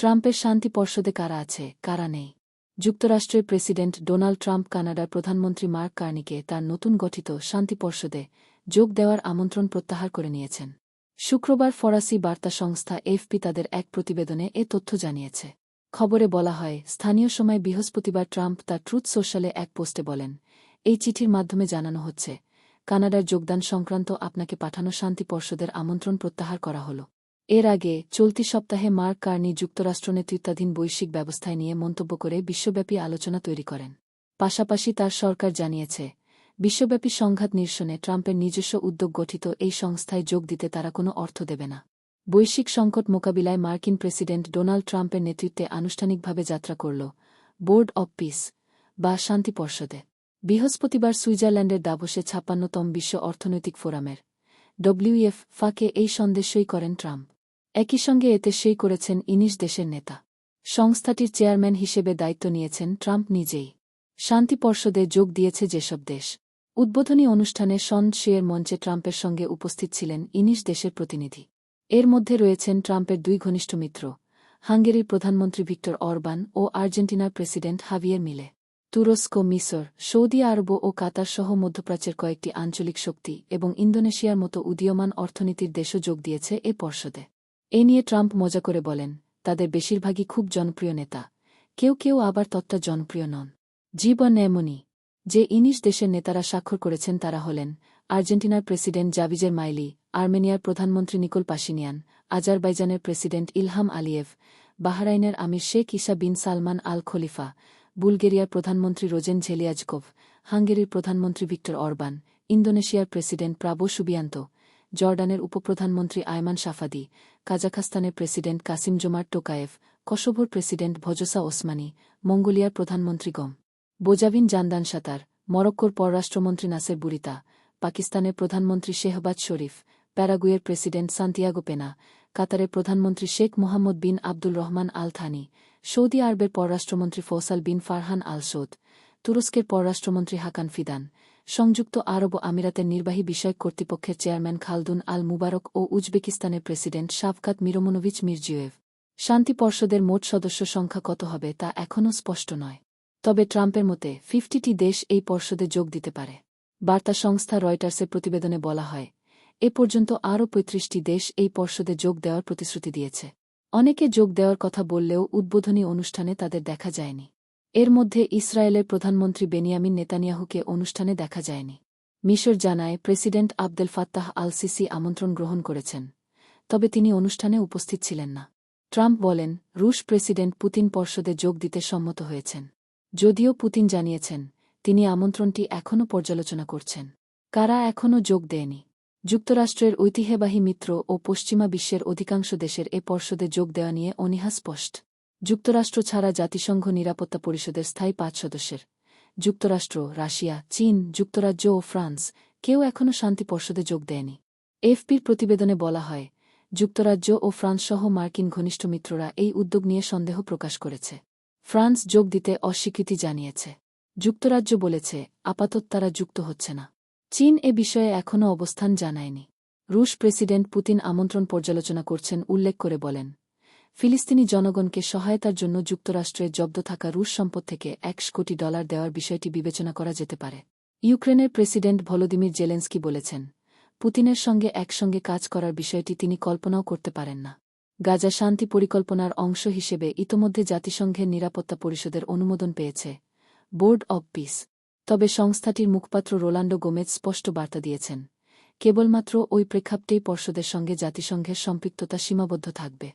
ট্রাম্পের শান্তি পর্ষদে কারা আছে, কারা নেই। যুক্তরাষ্ট্রের প্রেসিডেন্ট ডোনাল্ড ট্রাম্প কানাডার প্রধানমন্ত্রী মার্ক কার্নিকে তার নতুন গঠিত শান্তি পর্ষদে যোগ দেওয়ার আমন্ত্রণ প্রত্যাহার করে নিয়েছেন। শুক্রবার ফরাসি বার্তা সংস্থা এএফপি তাদের এক প্রতিবেদনে এ তথ্য জানিয়েছে। খবরে বলা হয়, স্থানীয় সময় বৃহস্পতিবার ট্রাম্প তার ট্রুথ সোশ্যালে এক পোস্টে বলেন, এই চিঠির মাধ্যমে জানানো হচ্ছে, কানাডার যোগদান সংক্রান্ত আপনাকে পাঠানো শান্তি পর্ষদের আমন্ত্রণ প্রত্যাহার করা হল। এর আগে চলতি সপ্তাহে মার্ক কার্নি যুক্তরাষ্ট্র নেতৃত্বাধীন বৈশ্বিক ব্যবস্থায় নিয়ে মন্তব্য করে বিশ্বব্যাপী আলোচনা তৈরি করেন। পাশাপাশি তার সরকার জানিয়েছে, বিশ্বব্যাপী সংঘাত নিরসনে ট্রাম্পের নিজস্ব উদ্যোগ গঠিত এই সংস্থায় যোগ দিতে তারা কোনো অর্থ দেবে না। বৈশ্বিক সংকট মোকাবিলায় মার্কিন প্রেসিডেন্ট ডোনাল্ড ট্রাম্পের নেতৃত্বে আনুষ্ঠানিকভাবে যাত্রা করল বোর্ড অব পিস বা শান্তি পর্ষদে। বৃহস্পতিবার সুইজারল্যান্ডের দাভোসে ৫৬তম বিশ্ব অর্থনৈতিক ফোরামের ডব্লিউইএফ ফাঁকে এই সন্দেশ সই করেন ট্রাম্প। একই সঙ্গে এতে সই করেছেন ১৯ দেশের নেতা। সংস্থাটির চেয়ারম্যান হিসেবে দায়িত্ব নিয়েছেন ট্রাম্প নিজেই। শান্তি পর্ষদে যোগ দিয়েছে যেসব দেশ। উদ্বোধনী অনুষ্ঠানে সন্দেশের মঞ্চে ট্রাম্পের সঙ্গে উপস্থিত ছিলেন ১৯ দেশের প্রতিনিধি। এর মধ্যে রয়েছেন ট্রাম্পের দুই ঘনিষ্ঠ মিত্র, হাঙ্গেরির প্রধানমন্ত্রী ভিক্টর অরবান ও আর্জেন্টিনার প্রেসিডেন্ট হাভিয়ের মিলে। তুরস্ক, মিসর, সৌদি আরব ও কাতার সহ মধ্যপ্রাচ্যের কয়েকটি আঞ্চলিক শক্তি এবং ইন্দোনেশিয়ার মতো উদীয়মান অর্থনীতির দেশও যোগ দিয়েছে এ পর্ষদে। এ নিয়ে ট্রাম্প মজা করে বলেন, তাদের বেশিরভাগই খুব জনপ্রিয় নেতা, কেউ কেউ আবার ততটা জনপ্রিয় নন। জীবন এমনই। যে ১৯ দেশের নেতারা স্বাক্ষর করেছেন তারা হলেন আর্জেন্টিনার প্রেসিডেন্ট জাভিজের মাইলি, আর্মেনিয়ার প্রধানমন্ত্রী নিকোল পাশিনিয়ান, আজারবাইজানের প্রেসিডেন্ট ইলহাম আলিয়েভ, বাহরাইনের আমির Sheikh Isa bin Salman Al Khalifa, বুলগেরিয়ার প্রধানমন্ত্রী রোজেন ঝেলিয়াজকোভ, হাঙ্গেরির প্রধানমন্ত্রী ভিক্টর অরবান, ইন্দোনেশিয়ার প্রেসিডেন্ট প্রাবো সুবিয়ান্ত, জর্ডানের উপপ্রধানমন্ত্রী আয়মান সাফাদি, কাজাখস্তানের প্রেসিডেন্ট কাসিম জোমার্ট টোকায়েভ, কসোভোর প্রেসিডেন্ট ভজোসা ওসমানি, মঙ্গোলিয়ার প্রধানমন্ত্রী গম বোজাভিন জানদান সাতার, মরক্কোর পররাষ্ট্রমন্ত্রী নাসের বুরিতা, পাকিস্তানের প্রধানমন্ত্রী শেহবাজ শরীফ, প্যারাগুয়ের প্রেসিডেন্ট সান্তিয়াগো পেনা, কাতারের প্রধানমন্ত্রী Sheikh Mohammed bin Abdul Rahman Al Thani, Saudi আরবের পররাষ্ট্রমন্ত্রী ফৌসাল বিন ফারহান আল সৌদ, তুরস্কের পররাষ্ট্রমন্ত্রী হাকান ফিদান, সংযুক্ত আরব আমিরাতের নির্বাহী বিষয়ক কর্তৃপক্ষের চেয়ারম্যান খালদুন আল মুবারক ও উজবেকিস্তানের প্রেসিডেন্ট শাভকাত মিরোমনোভিচ মির্জিয়েভ। শান্তি পর্ষদের মোট সদস্য সংখ্যা কত হবে তা এখনও স্পষ্ট নয়। তবে ট্রাম্পের মতে ৫০টি দেশ এই পর্ষদে যোগ দিতে পারে। বার্তা সংস্থা রয়টার্সের প্রতিবেদনে বলা হয়, এ পর্যন্ত আরও ৩৫টি দেশ এই পর্ষদে যোগ দেওয়ার প্রতিশ্রুতি দিয়েছে। অনেকে যোগ দেওয়ার কথা বললেও উদ্বোধনী অনুষ্ঠানে তাদের দেখা যায়নি। এর মধ্যে ইসরায়েলের প্রধানমন্ত্রী বেনিয়ামিন নেতানিয়াহুকে অনুষ্ঠানে দেখা যায়নি। মিশর জানায়, president Abdel Fattah al CC আমন্ত্রণ গ্রহণ করেছেন, তবে তিনি অনুষ্ঠানে উপস্থিত ছিলেন না। ট্রাম্প বলেন, রুশ প্রেসিডেন্ট পুতিন পর্ষদে যোগ দিতে সম্মত হয়েছেন। যদিও পুতিন জানিয়েছেন, তিনি আমন্ত্রণটি এখনও পর্যালোচনা করছেন। কারা এখনও যোগ দেয়নি? যুক্তরাষ্ট্রের ঐতিহ্যবাহী মিত্র ও পশ্চিমা বিশ্বের অধিকাংশ দেশের এ পর্ষদে যোগ দেওয়া নিয়ে অনীহা স্পষ্ট। যুক্তরাষ্ট্র ছাড়া জাতিসংঘ নিরাপত্তা পরিষদের স্থায়ী ৫ সদস্যের যুক্তরাষ্ট্র, রাশিয়া, চীন, যুক্তরাজ্য ও ফ্রান্স কেউ এখনও শান্তি পর্ষদে যোগ দেয়নি। এএফপির প্রতিবেদনে বলা হয়, যুক্তরাজ্য ও ফ্রান্সসহ মার্কিন ঘনিষ্ঠ মিত্ররা এই উদ্যোগ নিয়ে সন্দেহ প্রকাশ করেছে। ফ্রান্স যোগ দিতে অস্বীকৃতি জানিয়েছে। যুক্তরাজ্য বলেছে, আপাতত তারা যুক্ত হচ্ছে না। চীন এ বিষয়ে এখনও অবস্থান জানায়নি। রুশ প্রেসিডেন্ট পুতিন আমন্ত্রণ পর্যালোচনা করছেন উল্লেখ করে বলেন, ফিলিস্তিনি জনগণকে সহায়তার জন্য যুক্তরাষ্ট্রের জব্দ থাকা রুশ সম্পদ থেকে $১০০ কোটি দেওয়ার বিষয়টি বিবেচনা করা যেতে পারে। ইউক্রেনের প্রেসিডেন্ট ভলোদিমির জেলেন্সকি বলেছেন, পুতিনের সঙ্গে একসঙ্গে কাজ করার বিষয়টি তিনি কল্পনাও করতে পারেন না। গাজা শান্তি পরিকল্পনার অংশ হিসেবে ইতোমধ্যে জাতিসংঘের নিরাপত্তা পরিষদের অনুমোদন পেয়েছে বোর্ড অব পিস। তবে সংস্থাটির মুখপাত্র রোলান্ডো গোমেজ স্পষ্ট বার্তা দিয়েছেন, কেবলমাত্র ওই প্রেক্ষাপটেই পর্ষদের সঙ্গে জাতিসংঘের সম্পৃক্ততা সীমাবদ্ধ থাকবে।